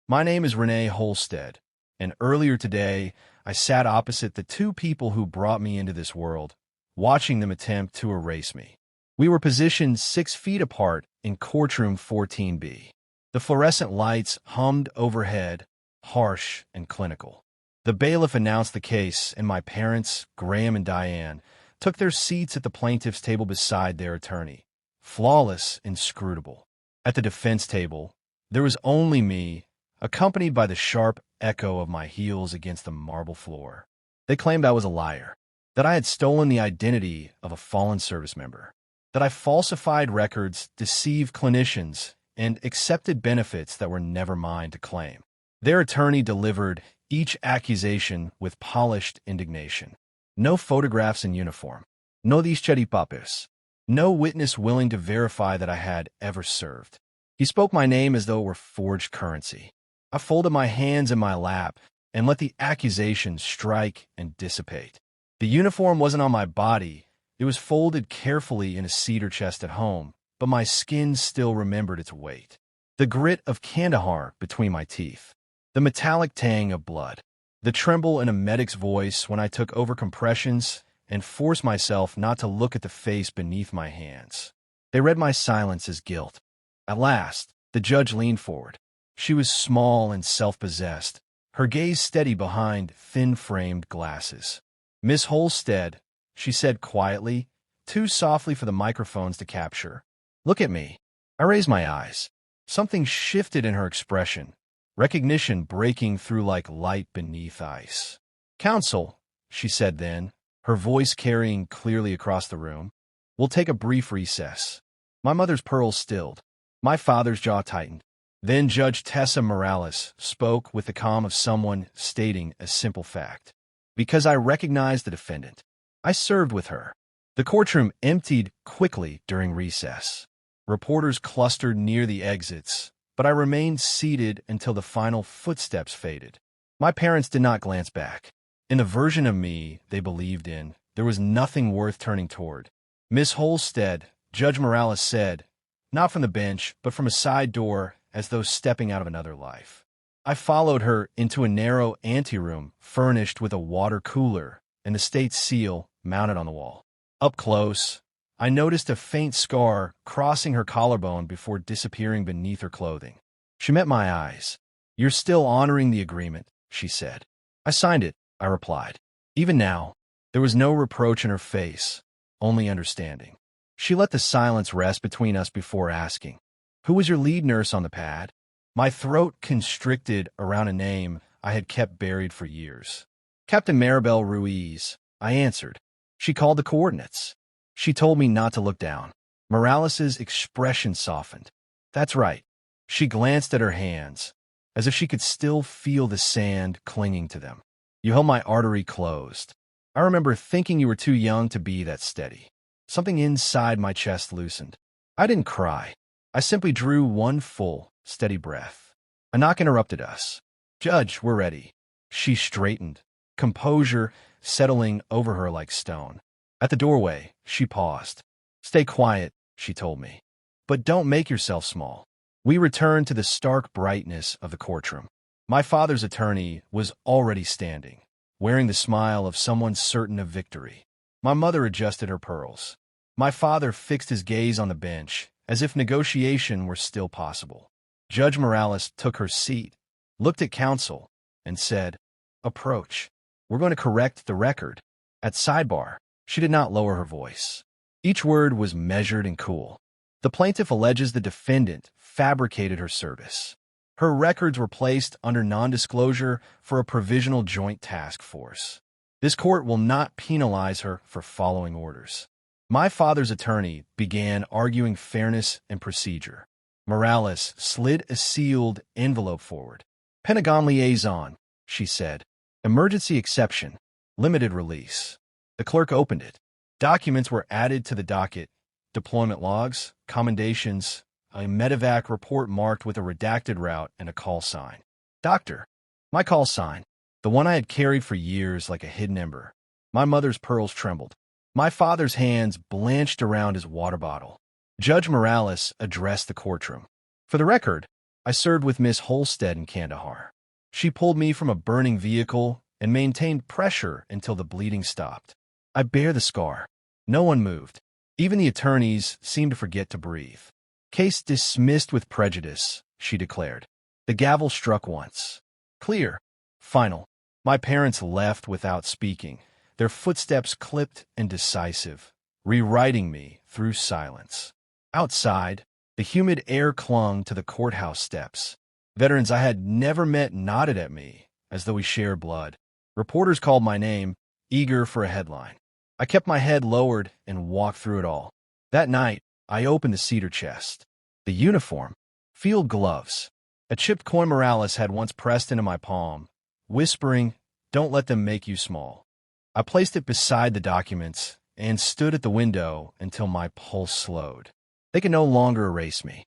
My name is Renee Holstead, and earlier today, I sat opposite the two people who brought me into this world, watching them attempt to erase me. We were positioned 6 feet apart in courtroom 14B. The fluorescent lights hummed overhead, harsh and clinical. The bailiff announced the case, and my parents, Graham and Diane, took their seats at the plaintiff's table beside their attorney, flawless, inscrutable. At the defense table, there was only me, accompanied by the sharp echo of my heels against the marble floor. They claimed I was a liar, that I had stolen the identity of a fallen service member, that I falsified records, deceived clinicians, and accepted benefits that were never mine to claim. Their attorney delivered each accusation with polished indignation. No photographs in uniform. No these cheripapas. No witness willing to verify that I had ever served. He spoke my name as though it were forged currency. I folded my hands in my lap and let the accusations strike and dissipate. The uniform wasn't on my body. It was folded carefully in a cedar chest at home, but my skin still remembered its weight. The grit of Kandahar between my teeth. The metallic tang of blood. The tremble in a medic's voice when I took over compressions and forced myself not to look at the face beneath my hands. They read my silence as guilt. At last, the judge leaned forward. She was small and self-possessed, her gaze steady behind thin-framed glasses. "Miss Holstead," she said quietly, too softly for the microphones to capture. "Look at me." I raised my eyes. Something shifted in her expression, recognition breaking through like light beneath ice. "Counsel," she said then, her voice carrying clearly across the room, "we'll take a brief recess." My mother's pearls stilled. My father's jaw tightened. Then Judge Tessa Morales spoke with the calm of someone stating a simple fact. "Because I recognized the defendant. I served with her." The courtroom emptied quickly during recess. Reporters clustered near the exits, but I remained seated until the final footsteps faded. My parents did not glance back. In the version of me they believed in, there was nothing worth turning toward. "Miss Holstead," Judge Morales said, not from the bench, but from a side door, as though stepping out of another life. I followed her into a narrow anteroom furnished with a water cooler and the state seal mounted on the wall. Up close, I noticed a faint scar crossing her collarbone before disappearing beneath her clothing. She met my eyes. "You're still honoring the agreement," she said. "I signed it," I replied. Even now, there was no reproach in her face, only understanding. She let the silence rest between us before asking, "Who was your lead nurse on the pad?" My throat constricted around a name I had kept buried for years. "Captain Maribel Ruiz," I answered. She called the coordinates. She told me not to look down. Morales's expression softened. "That's right." She glanced at her hands, as if she could still feel the sand clinging to them. "You held my artery closed. I remember thinking you were too young to be that steady." Something inside my chest loosened. I didn't cry. I simply drew one full, steady breath. A knock interrupted us. "Judge, we're ready." She straightened, composure settling over her like stone. At the doorway, she paused. "Stay quiet," she told me. "But don't make yourself small." We returned to the stark brightness of the courtroom. My father's attorney was already standing, wearing the smile of someone certain of victory. My mother adjusted her pearls. My father fixed his gaze on the bench, as if negotiation were still possible. Judge Morales took her seat, looked at counsel, and said, "Approach. We're going to correct the record." At sidebar, she did not lower her voice. Each word was measured and cool. "The plaintiff alleges the defendant fabricated her service. Her records were placed under non-disclosure for a provisional joint task force. This court will not penalize her for following orders." My father's attorney began arguing fairness and procedure. Morales slid a sealed envelope forward. "Pentagon liaison," she said. "Emergency exception. Limited release." The clerk opened it. Documents were added to the docket. Deployment logs, commendations, a medevac report marked with a redacted route and a call sign. "Doctor." My call sign. The one I had carried for years like a hidden ember. My mother's pearls trembled. My father's hands blanched around his water bottle. Judge Morales addressed the courtroom. "For the record, I served with Miss Holstead in Kandahar. She pulled me from a burning vehicle and maintained pressure until the bleeding stopped. I bear the scar. No one moved. Even the attorneys seemed to forget to breathe. Case dismissed with prejudice, she declared. The gavel struck once. Clear. Final. My parents left without speaking, their footsteps clipped and decisive, rewriting me through silence. Outside, the humid air clung to the courthouse steps. Veterans I had never met nodded at me, as though we shared blood. Reporters called my name, eager for a headline. I kept my head lowered and walked through it all. That night, I opened the cedar chest. The uniform, field gloves. A chipped coin Morales had once pressed into my palm, whispering, "Don't let them make you small." I placed it beside the documents and stood at the window until my pulse slowed. They could no longer erase me.